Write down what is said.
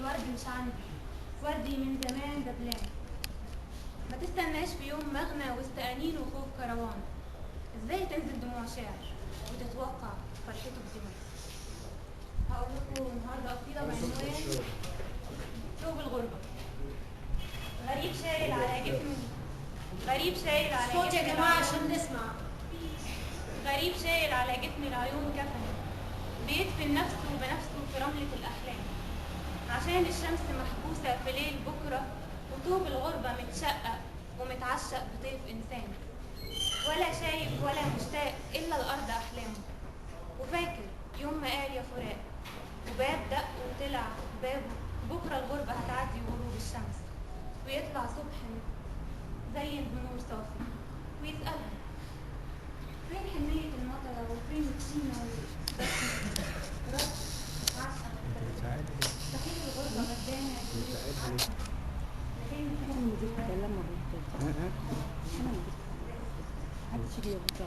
الورد مش عندي، وردي من زمان دبلان. ما تستناش في يوم مغنى وسط أنين وخوف كروان. ازاي تنزل دموع شعر وتتوقع فرحته بدماغ؟ هقول لكم النهارده قصيدة بعنوان ثوب الغربة. غريب شايل على جفنه، غريب شايل على صوت يا جماعة عشان نسمع. غريب شايل على جفن العيون كفن، بيدفن نفسه بنفسه في رملة الأحلام، عشان الشمس محبوسة في ليل بكرة، وطوب الغربة متشقق ومتعشق بطيف إنسان، ولا شايف ولا مشتاق إلا الأرض أحلامه. وفاكر يوم ما قال يا فراق، وباب دق وطلع بابه، بكرة الغربة هتعدي غروب الشمس، ويطلع صبح زين بنور صافي، ويسألها فين حنية المطرة وفين الطينة رد عشقة صحيح الغربة غدانة لكن محدش يجي يقطع.